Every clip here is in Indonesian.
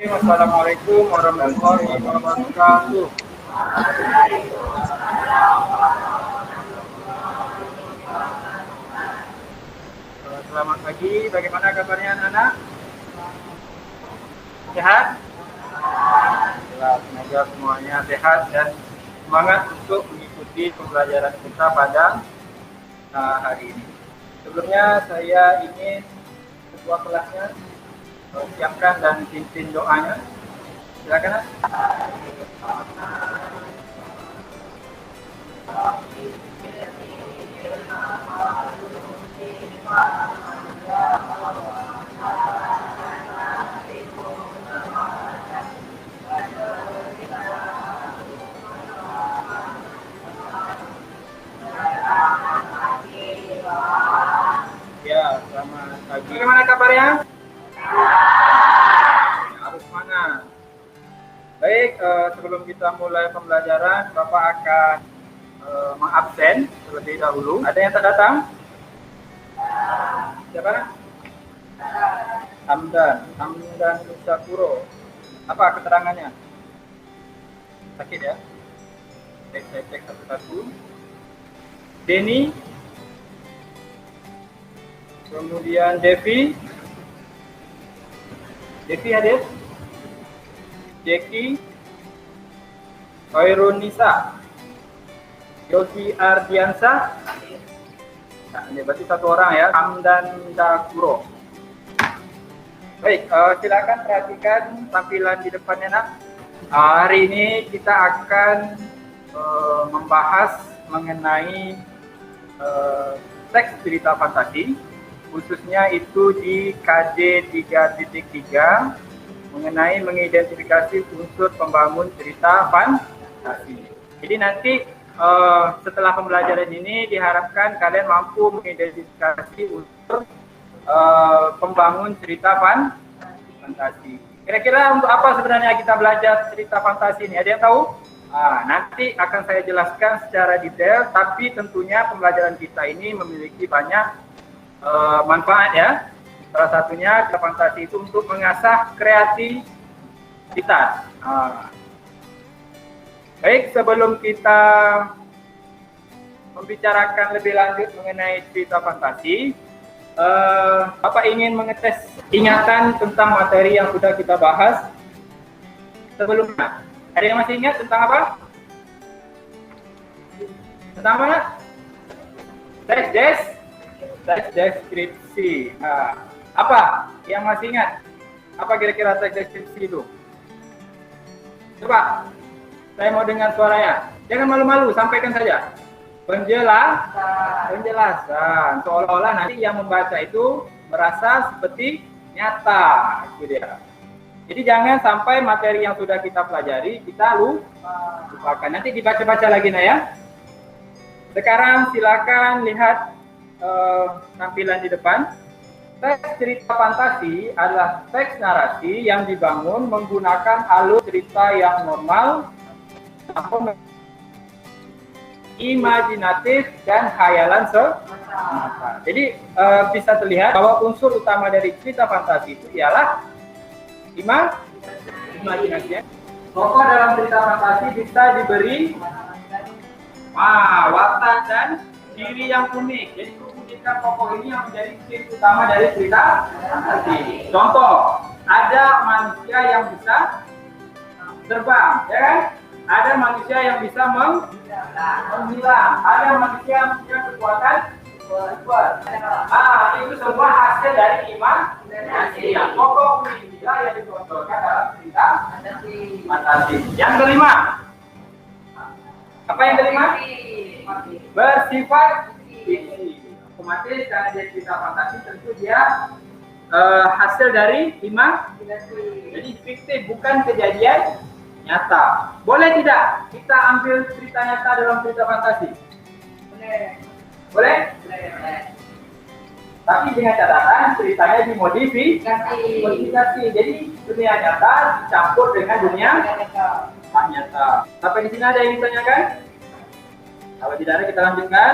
Wassalamualaikum warahmatullahi wabarakatuh. Selamat pagi, bagaimana kabarnya anak-anak? Sehat? Semoga semuanya sehat dan semangat untuk mengikuti pembelajaran kita pada hari ini. Sebelumnya saya ingin ketua kelasnya siapkan dan pimpin doanya. Silakan. Ya, selamat pagi. Bagaimana kabarnya? Harus semangat. Baik, sebelum kita mulai pembelajaran, Bapak akan mengabsen terlebih dahulu. Ada yang tak datang? Siapa? Hamdan Nusapuro. Apa keterangannya? Sakit ya? Saya cek satu-satu. Denny. Kemudian Devi hadir. Jeki, Hoirunisa, Yosi Ardiansa. Nah, ini berarti satu orang ya, Hamdan Dakuro. Baik, silakan perhatikan tampilan di depannya nak. Hari ini kita akan membahas mengenai teks cerita fantasi, khususnya itu di KJ 3.3 mengenai mengidentifikasi unsur pembangun cerita fantasi. Jadi nanti setelah pembelajaran ini diharapkan kalian mampu mengidentifikasi unsur pembangun cerita fantasi. Kira-kira untuk apa sebenarnya kita belajar cerita fantasi ini? Ada yang tahu? Nanti akan saya jelaskan secara detail, tapi tentunya pembelajaran kita ini memiliki banyak manfaat ya. Salah satunya cerita fantasi itu untuk mengasah kreativitas. Baik, sebelum kita membicarakan lebih lanjut mengenai cerita fantasi, Bapak ingin mengetes ingatan tentang materi yang sudah kita bahas sebelumnya. Ada yang masih ingat tentang apa? Tentang apa? Teks deskripsi. Apa yang masih ingat? Apa kira-kira teks deskripsi itu? Coba, saya mau dengar suaranya. Jangan malu-malu, sampaikan saja. Penjelasan. Seolah-olah nanti yang membaca itu merasa seperti nyata, gitu dia. Jadi jangan sampai materi yang sudah kita pelajari kita lupakan. Nanti dibaca-baca lagi nah ya. Sekarang silakan lihat tampilan di depan. Teks cerita fantasi adalah teks narasi yang dibangun menggunakan alur cerita yang normal, imajinatif, dan khayalan semata. Jadi bisa terlihat bahwa unsur utama dari cerita fantasi itu ialah imajinasi. Tokoh dalam cerita fantasi bisa diberi watak dan ciri yang unik. Jadi keunikan tokoh ini yang menjadi ciri utama dari cerita fantasi. Contoh, ada manusia yang bisa terbang, ya kan? Ada manusia yang bisa menghilang. Ada manusia yang punya kekuatan super. Itu semua hasil dari imajinasi. Tokoh unik yang ditonjolkan dalam cerita fantasi. Yang kelima, apa yang kelima? Bersifat fiksi. Otomatis karena dia cerita fantasi tentu dia hasil dari imajinasi. Jadi fiktif, bukan kejadian nyata. Boleh tidak kita ambil cerita nyata dalam cerita fantasi? Boleh? Tapi dengan catatan ceritanya dimodifikasi. Jadi dunia nyata dicampur dengan dunia nyata. Sampai di sini ada yang ditanyakan? Kalau tidak ada kita lanjutkan.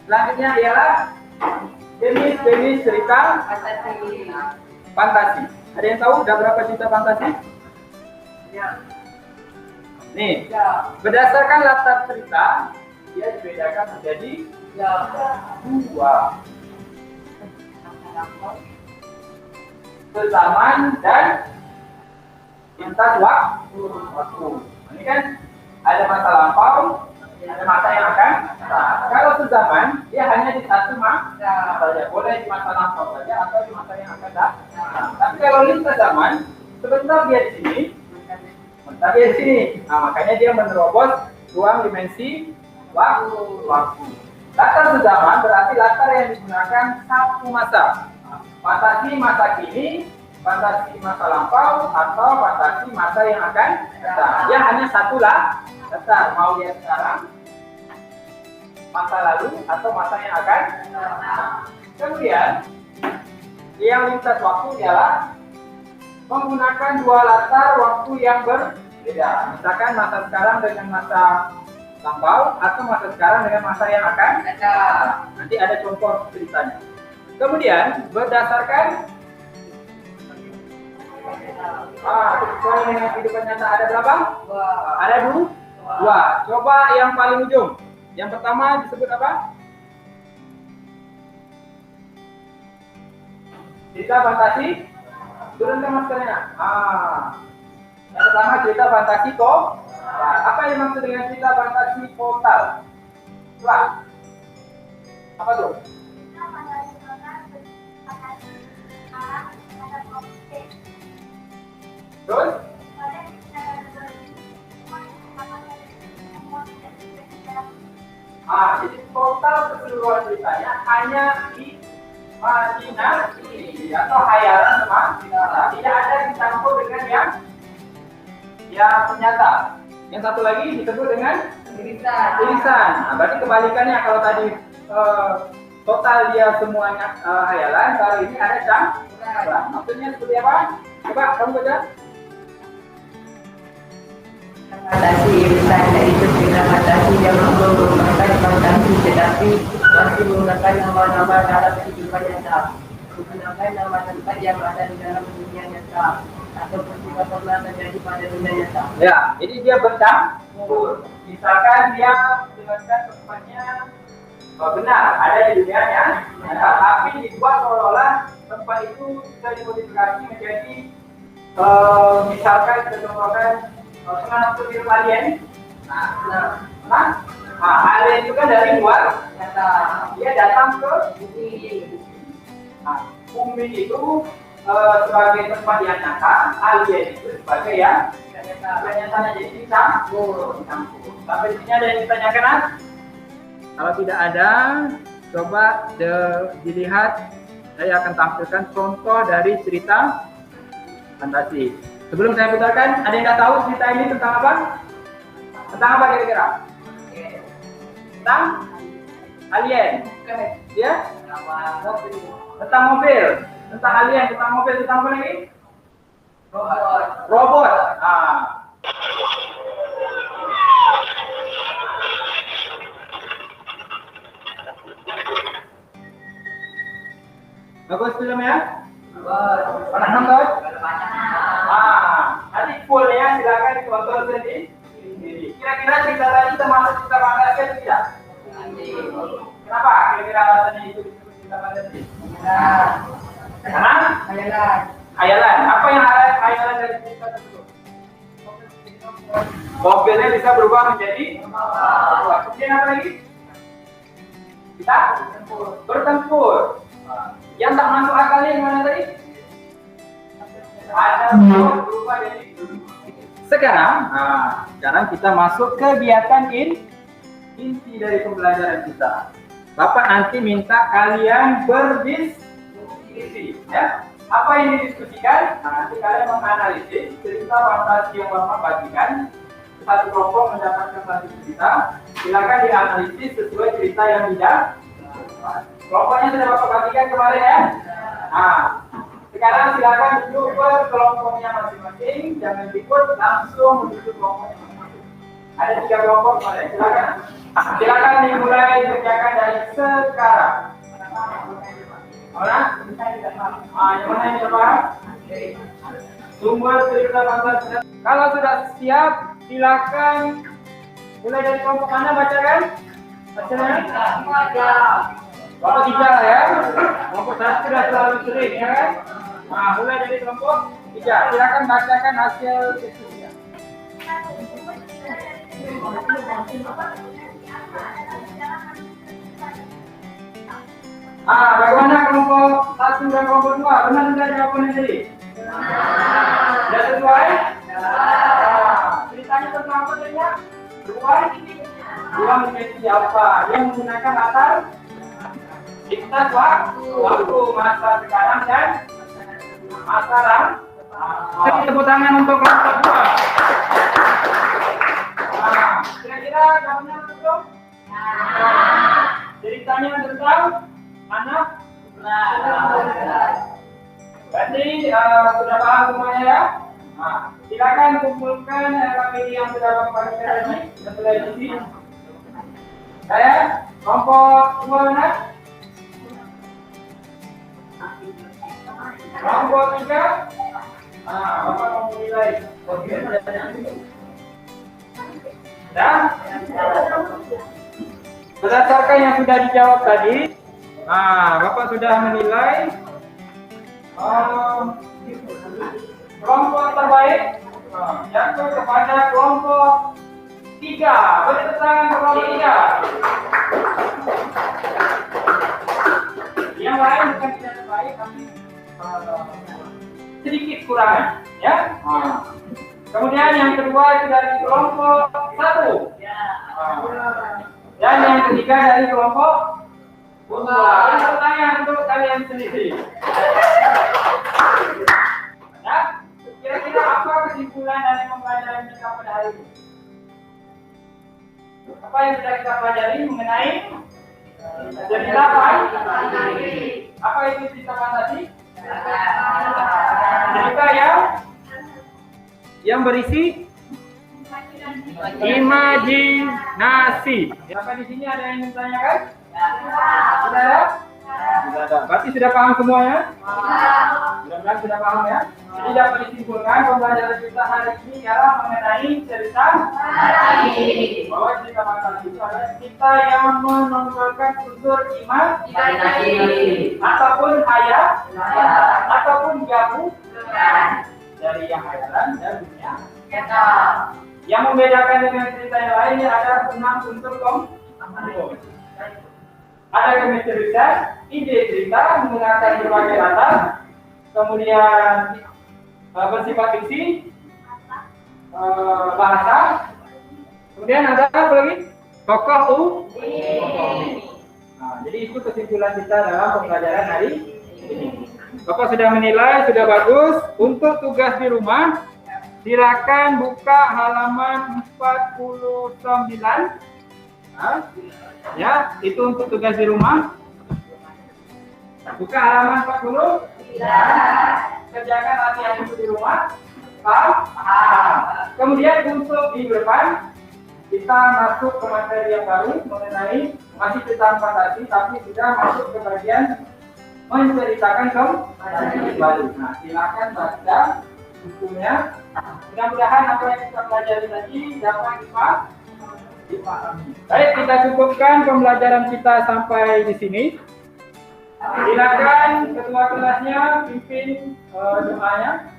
Selanjutnya ialah jenis-jenis cerita fantasi. Ada yang tahu udah berapa cerita fantasi? Ya. Nih, Ya. berdasarkan latar cerita, dia dibedakan menjadi Ya. dua. Sezaman dan lintas waktu. Ini kan ada masa lampau, ada masa yang akan datang. Kalau sezaman, dia hanya di satu masa saja. Boleh di masa lampau saja atau di masa yang akan datang. Tapi kalau lintas zaman, sebentar dia di sini, sebentar dia di sini. Nah, makanya dia menerobos ruang dimensi waktu. Latar sezaman berarti latar yang digunakan satu masa. Fantasi masa kini, fantasi masa lampau, atau fantasi masa yang akan datang. Ya hanya satu lah, latar. Mau lihat sekarang, masa lalu, atau masa yang akan datang. Kemudian, yang lintas waktu ialah menggunakan dua latar waktu yang berbeda. Misalkan masa sekarang dengan masa lampau, atau masa sekarang dengan masa yang akan datang. Nanti ada contoh ceritanya. Kemudian berdasarkan kesesuaian dengan kehidupan nyata ada berapa? Ada dua. Coba yang paling ujung. Yang pertama disebut apa? Cerita fantasi. Turunkan maskernya. Yang pertama cerita fantasi total. Apa yang maksud dengan cerita fantasi total? Coba. Apa tuh? Terus? Jadi total keseluruhan ceritanya hanya imajinasi atau hayalan semata. Tidak ada dicampur dengan yang nyata. Yang satu lagi disebut dengan irisan. Nah, berarti kebalikannya kalau tadi total dia semuanya hayalan, kalau ini ada campuran. Maksudnya seperti apa? Coba kamu baca. Fantasi irisan yaitu cerita fantasi yang menggunakan fantasi tetapi masih menggunakan nama-nama dalam kehidupan nyata, menggunakan nama tempat yang ada di dalam dunia nyata atau peristiwa pernah terjadi pada dunia nyata. Ya, jadi dia bercampur. Misalkan dia menjelaskan tempatnya benar ada di dunia nyata, tapi dibuat seolah-olah tempat itu bisa dimodifikasi menjadi misalkan contohkan pernah nonton film Alien. Alien itu kan dari luar nyata, dia datang ke bumi. Bumi itu sebagai tempat yang nyata, alien itu sebagai yang nyatanya, jadi campur. Sampai di sini ada yang ditanyakan? Kalau tidak ada, coba dilihat. Saya akan tampilkan contoh dari cerita fantasi. Sebelum saya putarkan, ada yang nggak tahu cerita ini tentang apa? Tentang apa kira-kira? Tentang alien. Ya? Tentang mobil. Tentang alien, tentang mobil, tentang apa lagi? Robot. Bagus filmnya? Pernah nonton? Nanti fullnya silakan ditonton sendiri. Kira-kira cerita tadi termasuk cerita fantasi atau tidak? Kenapa? Kira-kira alasannya itu disebut cerita fantasi? Karena hayalan. Apa yang hayalan dari cerita tersebut? Mobilnya bisa berubah menjadi kemudian apa lagi? Kita bertempur. Yang tak masuk akalnya yang mana tadi? Ada berubah jadi sekarang kita masuk kegiatan inti dari pembelajaran kita. Bapak nanti minta kalian berdiskusi, ya. Apa yang didiskusikan? Nanti kalian menganalisis cerita fantasi yang Bapak bagikan. Satu kelompok mendapatkan satu cerita. Silakan dianalisis sesuai cerita yang tidak. Kelompoknya sudah Bapak bagikan kemarin ya. Sekarang silakan duduk ke kelompoknya masing-masing, jangan ikut langsung menuju kelompoknya masing-masing. Ada 3 kelompok kemarin, silakan dimulai kerjakan dari sekarang. Mana? Yang mana yang coba? Sumber cerita bangsa. Kalau sudah siap, silakan mulai dari kelompok Anda bacakan. Bacakan. Kelompok 3 ya. Kelompok 1 sudah selalu sering ya kan? Nah, mulai dari kelompok 3. Silakan bacakan hasil diskusinya. Bagaimana kelompok 1 dan kelompok 2? Benar tidak jawabannya tadi? Sudah sesuai? Ceritanya tentang apa tadi ya? Dua menjadi siapa yang menggunakan latar lintas waktu masa sekarang dan masa lalu. Tepuk tangan untuk kelompok 2. Kira-kira jawabannya belum? Ceritanya tentang anak. Berarti sudah paham semuanya ya? Silakan kumpulkan KPI yang sudah Bapak tadi setelah isi. Saya kelompok 2 mana? Kelompok 3. Bapak mau menilai. Dan berdasarkan yang sudah dijawab tadi, Bapak sudah menilai kelompok terbaik jatuh kepada kelompok 3. Beri tepuk tangan ke kelompok 3. Yang lain bukan tidak terbaik, tapi sedikit kurang, ya. Kemudian yang kedua itu dari kelompok 1. Dan yang ketiga dari kelompok 2. Beri tepuk tangan untuk kalian sendiri. Ya, kira-kira apa kesimpulan dari pembelajaran kita pada hari ini? Apa yang sudah kita pelajari mengenai cerita fantasi? Apa itu cerita fantasi? Cerita yang berisi imajinasi. Siapa di sini ada yang ingin tanyakan? Sudah ada? Sudah ada. Berarti sudah paham semuanya? Mudah-mudahan sudah paham ya. Jadi dapat disimpulkan pembelajaran kita hari ini ialah mengenai cerita fantasi. Bahwa cerita fantasi itu adalah cerita yang menonjolkan unsur imajinasi ataupun hayal ataupun gabung dari yang hayalan dan dunia nyata. Yang membedakan dengan cerita yang lainnya ada 6 unsur komponen. Ada kemisteriusan, ide cerita menggunakan berbagai latar, kemudian bersifat fiksi, bahasa, kemudian ada apa lagi? Tokoh jadi itu kesimpulan kita dalam pembelajaran hari ini. Bapak sudah menilai, sudah bagus. Untuk tugas di rumah, silakan buka halaman 49. Ya, itu untuk tugas di rumah. Buka halaman 40. Kerjakan latihan itu di rumah. Paham? Kemudian untuk di depan, kita masuk ke materi yang baru mengenai masih tentang fantasi, tapi sudah masuk ke bagian menceritakan kembali. Nah, silakan baca bukunya. Mudah-mudahan apa yang kita pelajari tadi dapat dipahami. Baik, kita cukupkan pembelajaran kita sampai di sini. Silakan ketua kelasnya pimpin doanya.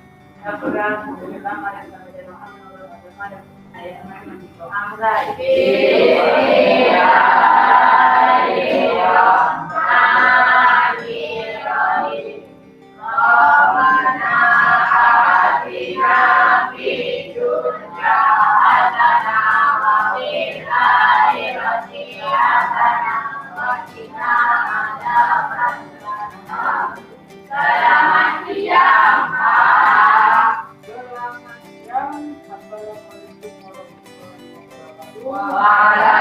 Selamat siang. Assalamualaikum warahmatullahi wabarakatuh.